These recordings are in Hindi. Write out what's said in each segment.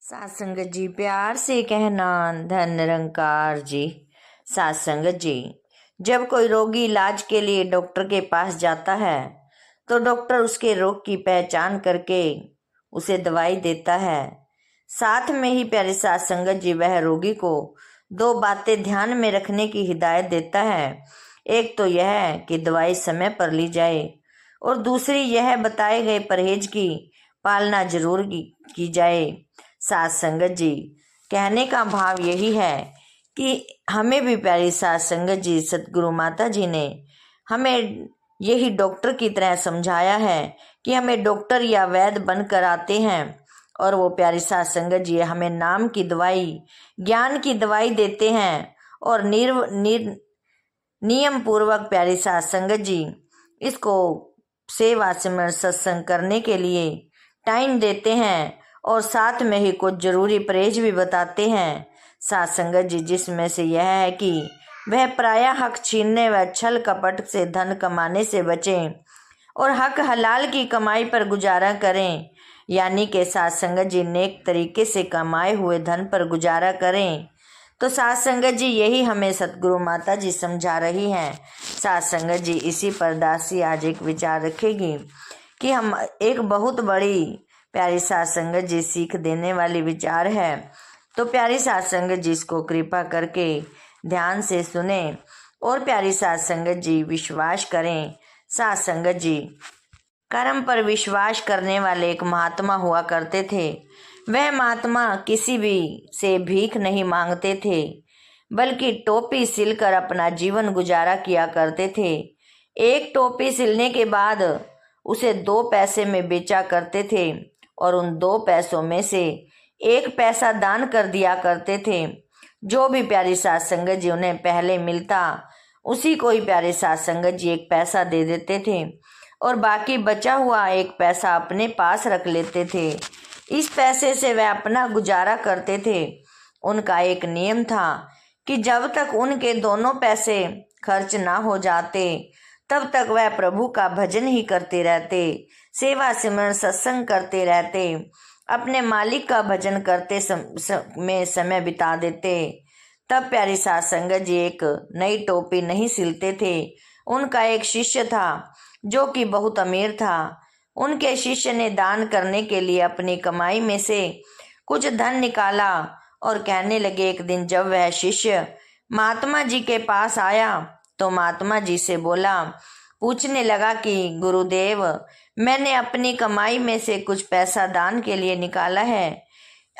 सात संगत जी प्यार से कहना धन निरंकार जी। सात संगत जी, जब कोई रोगी इलाज के लिए डॉक्टर के पास जाता है तो डॉक्टर उसके रोग की पहचान करके उसे दवाई देता है। साथ में ही प्यारे सात संगत जी वह रोगी को दो बातें ध्यान में रखने की हिदायत देता है। एक तो यह है कि दवाई समय पर ली जाए और दूसरी यह बताए गए परहेज की पालना जरूर की जाए। सात संगत जी, कहने का भाव यही है कि हमें भी प्यारी सात संगत जी सतगुरु माता जी ने हमें यही डॉक्टर की तरह समझाया है कि हमें डॉक्टर या वैद्य बनकर आते हैं और वो प्यारी सात संगत जी हमें नाम की दवाई, ज्ञान की दवाई देते हैं और नियम पूर्वक प्यारी सात संगत जी इसको सेवा सिमरन सत्संग करने के लिए टाइम देते हैं और साथ में ही कुछ जरूरी परहेज भी बताते हैं सात संगत जी, जिसमें से यह है कि वह पराया हक छीनने व छल कपट से धन कमाने से बचें और हक हलाल की कमाई पर गुजारा करें, यानी कि सात संगत जी नेक तरीके से कमाए हुए धन पर गुजारा करें। तो सात संगत जी यही हमें सतगुरु माता जी समझा रही हैं। सात संगत जी इसी पर दासी आज एक विचार रखेगी कि हम एक बहुत बड़ी प्यारी सात संगत जी सीख देने वाली विचार है। तो प्यारी सात संगत जी इसको कृपा करके ध्यान से सुने और प्यारी सात संगत जी विश्वास करें। सात संगत जी, कर्म पर विश्वास करने वाले एक महात्मा हुआ करते थे। वह महात्मा किसी भी से भीख नहीं मांगते थे, बल्कि टोपी सिलकर अपना जीवन गुजारा किया करते थे। एक टोपी सिलने के बाद उसे 2 पैसे में बेचा करते थे और उन 2 पैसों में से 1 पैसा दान कर दिया करते थे। जो भी प्यारी सात संगत जी उन्हें पहले मिलता उसी को ही प्यारे सात संगत जी 1 पैसा दे देते थे और बाकी बचा हुआ 1 पैसा अपने पास रख लेते थे। इस पैसे से वह अपना गुजारा करते थे। उनका एक नियम था कि जब तक उनके दोनों पैसे खर्च ना हो जाते तब तक वह प्रभु का भजन ही करते रहते, सेवा सिमरन सत्संग करते रहते, अपने मालिक का भजन करते में समय बिता देते। तब प्यारी सात संगत जी एक नई टोपी नहीं सिलते थे। उनका एक शिष्य था जो कि बहुत अमीर था। उनके शिष्य ने दान करने के लिए अपनी कमाई में से कुछ धन निकाला और कहने लगे। एक दिन जब वह शिष्य महात्मा जी के पास आया तो महात्मा जी से बोला, पूछने लगा कि गुरुदेव, मैंने अपनी कमाई में से कुछ पैसा दान के लिए निकाला है,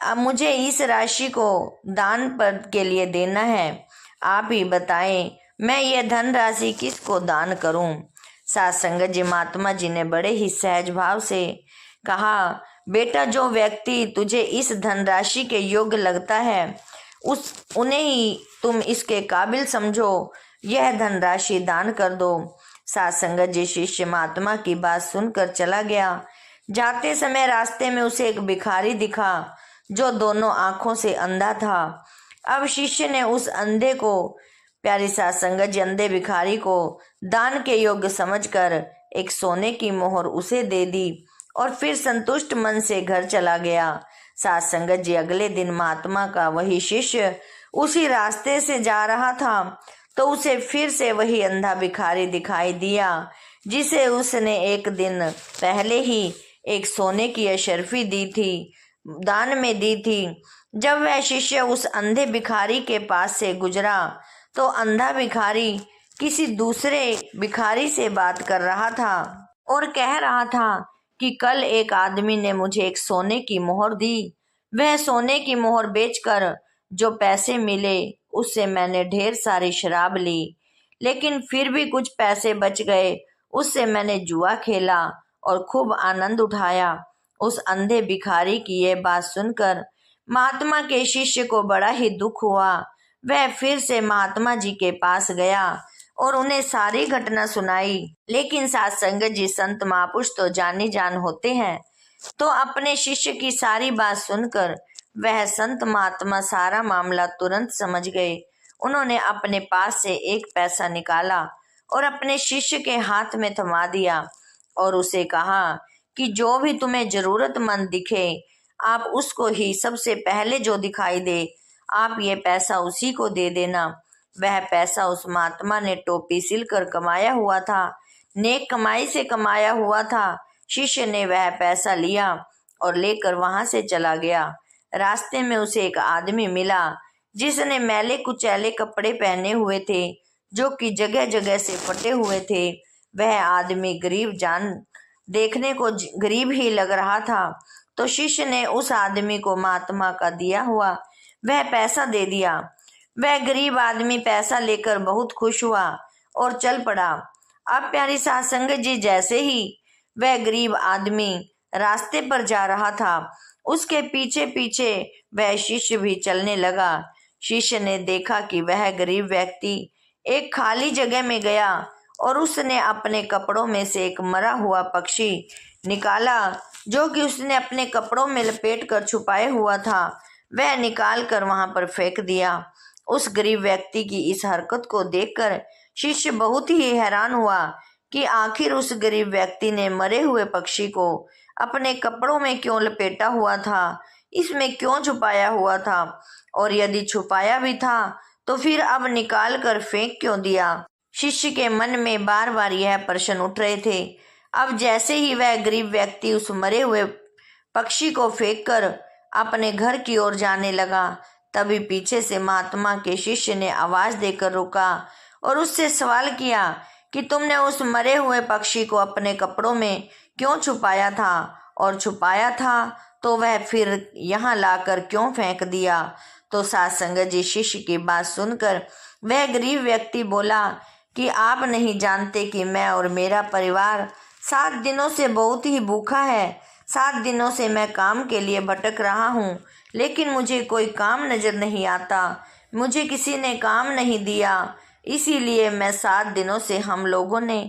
अब मुझे इस राशि को दान पर के लिए देना है। आप ही बताएं मैं ये धन राशि किसको दान करूं। सात संगत जी, महात्मा जी ने बड़े ही सहज भाव से कहा, बेटा, जो व्यक्ति तुझे इस धनराशि के योग्य लगता है उन्हें ही तुम इसके काबिल समझो, यह धनराशि दान कर दो। सात संगत जी, शिष्य महात्मा की बात सुनकर चला गया। जाते समय रास्ते में उसे एक भिखारी दिखा जो दोनों आंखों से अंधा था। अब शिष्य ने उस अंधे को, प्यारी सात संगत जी, अंधे भिखारी को दान के योग्य समझकर एक सोने की मोहर उसे दे दी और फिर संतुष्ट मन से घर चला गया। सात संगत जी, अगले दिन महात्मा का वही शिष्य उसी रास्ते से जा रहा था तो उसे फिर से वही अंधा भिखारी दिखाई दिया जिसे उसने एक दिन पहले ही एक सोने की अशर्फी दी थी, दान में दी थी। जब वह शिष्य उस अंधे भिखारी के पास से गुजरा तो अंधा भिखारी किसी दूसरे भिखारी से बात कर रहा था और कह रहा था कि कल एक आदमी ने मुझे एक सोने की मोहर दी। वह सोने की मोहर बेचकर जो पैसे मिले उससे मैंने ढेर सारी शराब ली, लेकिन फिर भी कुछ पैसे बच गए। उससे मैंने जुआ खेला और खूब आनंद उठाया। उस अंधे भिखारी की यह बात सुनकर महात्मा के शिष्य को बड़ा ही दुख हुआ। वह फिर से महात्मा जी के पास गया और उन्हें सारी घटना सुनाई। लेकिन सात संगत जी, संत महापुरुष तो जानी जान होते हैं, तो अपने शिष्य की सारी बात सुनकर वह संत महात्मा सारा मामला तुरंत समझ गए। उन्होंने अपने पास से 1 पैसा निकाला और अपने शिष्य के हाथ में थमा दिया और उसे कहा कि जो भी तुम्हें जरूरतमंद दिखे आप उसको ही सबसे पहले जो दिखाई दे आप ये पैसा उसी को दे देना। वह पैसा उस महात्मा ने टोपी सिलकर कमाया हुआ था, नेक कमाई से कमाया हुआ था। शिष्य ने वह पैसा लिया और लेकर वहां से चला गया। रास्ते में उसे एक आदमी मिला जिसने मैले कुचैले कपड़े पहने हुए थे, जो कि जगह जगह से फटे हुए थे। वह आदमी गरीब जान देखने को गरीब ही लग रहा था। तो शिष्य ने उस आदमी को महात्मा का दिया हुआ वह पैसा दे दिया। वह गरीब आदमी पैसा लेकर बहुत खुश हुआ और चल पड़ा। अब प्यारी साध संगत जी, जैसे ही वह गरीब आदमी रास्ते पर जा रहा था उसके पीछे पीछे वह शिष्य भी चलने लगा। शिष्य ने देखा कि वह गरीब व्यक्ति एक खाली जगह में गया और उसने अपने कपड़ों में से एक मरा हुआ पक्षी निकाला, जो कि उसने अपने कपड़ों में लपेट कर छुपाए हुआ था। वह निकाल कर वहां पर फेंक दिया। उस गरीब व्यक्ति की इस हरकत को देखकर शिष्य बहुत ही हैरान हुआ कि आखिर उस गरीब व्यक्ति ने मरे हुए पक्षी को अपने कपड़ों में क्यों लपेटा हुआ था, इसमें क्यों छुपाया हुआ था, और यदि छुपाया भी था तो फिर अब निकाल कर फेंक क्यों दिया। शिष्य के मन में बार बार यह प्रश्न उठ रहे थे। अब जैसे ही वह गरीब व्यक्ति उस मरे हुए पक्षी को फेंककर अपने घर की ओर जाने लगा, तभी पीछे से महात्मा के शिष्य ने आवाज देकर रुका और उससे सवाल किया कि तुमने उस मरे हुए पक्षी को अपने कपड़ों में क्यों छुपाया था, और छुपाया था तो वह फिर यहाँ लाकर क्यों फेंक दिया। तो साध संगत जी, शिष्य की बात सुनकर वह गरीब व्यक्ति बोला कि आप नहीं जानते कि मैं और मेरा परिवार 7 दिनों से बहुत ही भूखा है। 7 दिनों से मैं काम के लिए भटक रहा हूँ, लेकिन मुझे कोई काम नजर नहीं आता। मुझे किसी ने काम नहीं दिया, इसीलिए मैं 7 दिनों से हम लोगों ने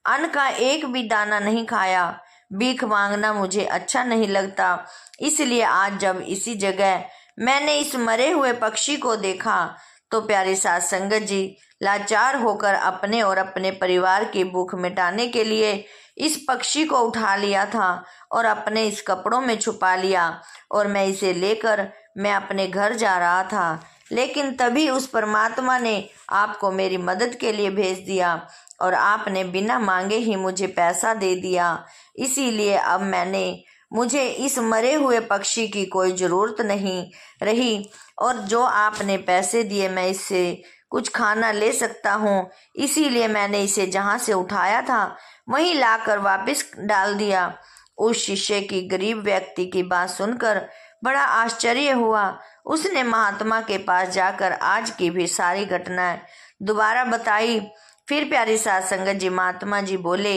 अन्न का एक भी दाना नहीं खाया। भीख मांगना मुझे अच्छा नहीं लगता, इसलिए आज जब इसी जगह मैंने इस मरे हुए पक्षी को देखा तो प्यारी साध संगत जी, लाचार होकर अपने और अपने परिवार की भूख मिटाने के लिए इस पक्षी को उठा लिया था और अपने इस कपड़ों में छुपा लिया, और मैं इसे लेकर मैं अपने घर जा रहा था। लेकिन तभी उस परमात्मा ने आपको मेरी मदद के लिए भेज दिया और आपने बिना मांगे ही मुझे पैसा दे दिया। इसीलिए अब मुझे इस मरे हुए पक्षी की कोई ज़रूरत नहीं रही, और जो आपने पैसे दिए मैं इससे कुछ खाना ले सकता हूँ। इसीलिए मैंने इसे जहाँ से उठाया था वहीं लाकर वापस डाल दिया। उस शिष्य की गरीब व्यक्ति की बात सुनकर बड़ा आश्चर्य हुआ। उसने महात्मा के पास जाकर आज की भी सारी घटनाएं दोबारा बताई। फिर प्यारी साध संगत जी, महात्मा जी बोले,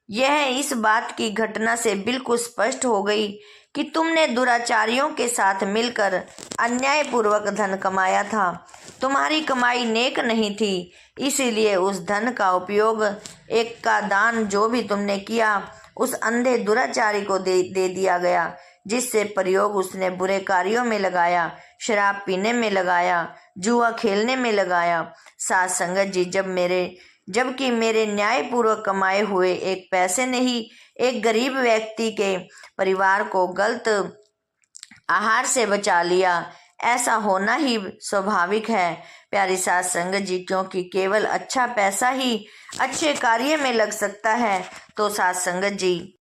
यह इस बात की घटना से बिल्कुल स्पष्ट हो गई कि तुमने दुराचारियों के साथ मिलकर अन्यायपूर्वक धन कमाया था। तुम्हारी कमाई नेक नहीं थी, इसीलिए उस धन का उपयोग एक का दान जो भी तुमने किया उस अंधे दुराचारी को दे दिया गया, जिससे प्रयोग उसने बुरे कार्यों में लगाया, शराब पीने में लगाया, जुआ खेलने में लगाया। साध संगत जी, जबकि मेरे न्यायपूर्वक कमाए हुए एक पैसे ने ही एक गरीब व्यक्ति के परिवार को गलत आहार से बचा लिया। ऐसा होना ही स्वाभाविक है प्यारी साध संगत जी, क्योंकि केवल अच्छा पैसा ही अच्छे कार्य में लग सकता है। तो साध संगत जी,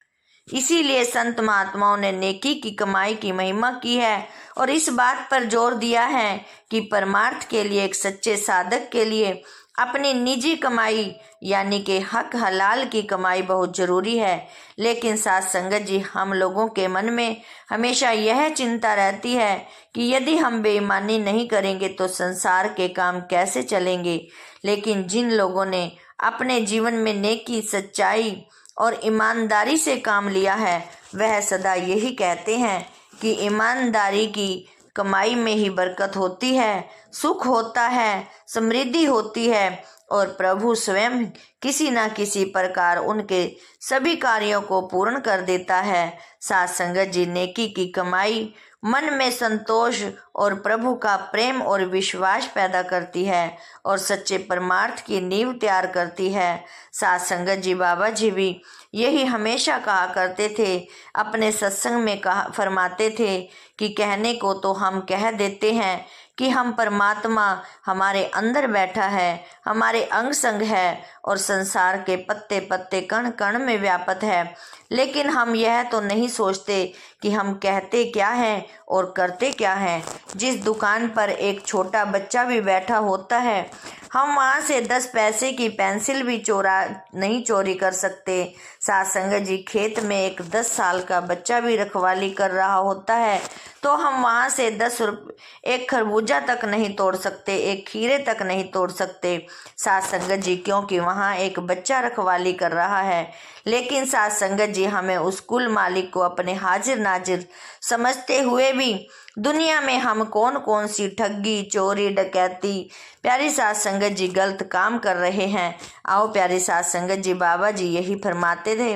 इसीलिए संत महात्माओं ने नेकी की कमाई की महिमा की है और इस बात पर जोर दिया है कि परमार्थ के लिए एक सच्चे साधक के लिए अपनी निजी कमाई यानी कि हक हलाल की कमाई बहुत जरूरी है। लेकिन साध संगत जी, हम लोगों के मन में हमेशा यह चिंता रहती है कि यदि हम बेईमानी नहीं करेंगे तो संसार के काम कैसे चलेंगे। लेकिन जिन लोगों ने अपने जीवन में नेकी, सच्चाई और ईमानदारी से काम लिया है वह सदा यही कहते हैं कि ईमानदारी की कमाई में ही बरकत होती है, सुख होता है, समृद्धि होती है और प्रभु स्वयं किसी न किसी प्रकार उनके सभी कार्यों को पूर्ण कर देता है। साध संगत जी, नेकी की कमाई मन में संतोष और प्रभु का प्रेम और विश्वास पैदा करती है और सच्चे परमार्थ की नींव तैयार करती है। साथ संगत जी, बाबा जी भी यही हमेशा कहा करते थे, अपने सत्संग में फरमाते थे कि कहने को तो हम कह देते हैं कि हम परमात्मा हमारे अंदर बैठा है, हमारे अंग संग है और संसार के पत्ते पत्ते कण कण में व्यापत है, लेकिन हम यह तो नहीं सोचते कि हम कहते क्या हैं और करते क्या हैं। जिस दुकान पर एक छोटा बच्चा भी बैठा होता है, हम वहाँ से 10 पैसे की पेंसिल भी नहीं चोरी कर सकते। साथ संगत जी, खेत में एक 10 साल का बच्चा भी रखवाली कर रहा होता है तो हम वहाँ से 10 रुपये एक खरबूजा तक नहीं तोड़ सकते, एक खीरे तक नहीं तोड़ सकते। साथ संगत जी, क्योंकि वहाँ एक बच्चा रखवाली कर रहा है। लेकिन साथ संगत जी, हमें उस कुल मालिक को अपने हाजिर नाजिर समझते हुए भी दुनिया में हम कौन कौन सी ठगी, चोरी, डकैती, प्यारी साथ संगत जी, गलत काम कर रहे हैं। आओ प्यारी साथ संगत जी, बाबा जी यही फरमाते थे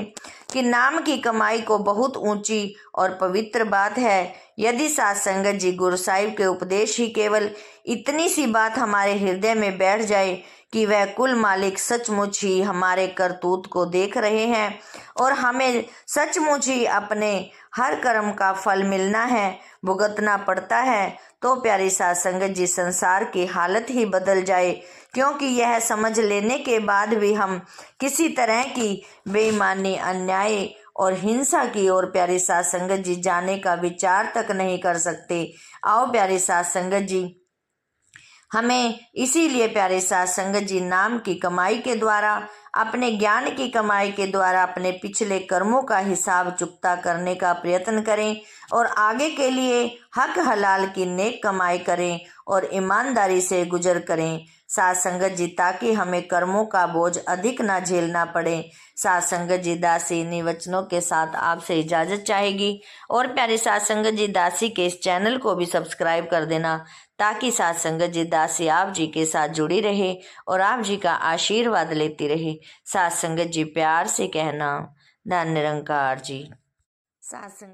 कि नाम की कमाई को बहुत ऊंची और पवित्र बात है। यदि साथ संगत जी, गुरु साहिब के उपदेश ही केवल इतनी सी बात हमारे हृदय में बैठ जाए कि वह कुल मालिक सचमुच ही हमारे करतूत को देख रहे हैं और हमें सचमुच ही अपने हर कर्म का फल मिलना है, भुगतना पड़ता है, तो प्यारी साथ संगत जी, संसार की हालत ही बदल जाए। क्योंकि यह समझ लेने के बाद भी हम किसी तरह की बेईमानी, अन्याय और हिंसा की ओर प्यारी साथ संगत जी जाने का विचार तक नहीं कर सकते। आओ प्यारी साथ संगत जी, हमें इसीलिए प्यारे साथ संगत जी नाम की कमाई के द्वारा, अपने ज्ञान की कमाई के द्वारा अपने पिछले कर्मों का हिसाब चुकता करने का प्रयत्न करें और आगे के लिए हक हलाल की नेक कमाई करें और ईमानदारी से गुजर करें साथ संगत जी, ताकि हमें कर्मों का बोझ अधिक ना झेलना पड़े। साथ संगत जी, दासी इन्हीं वचनों के साथ आपसे इजाजत चाहेगी और प्यारे साथ संगत जी, दासी के इस चैनल को भी सब्सक्राइब कर देना ताकि साथ संगत जी, दासी आप जी के साथ जुड़ी रहे और आप जी का आशीर्वाद लेती रहे। साथ संगत जी, प्यार से कहना, धन निरंकार जी। साथ संगत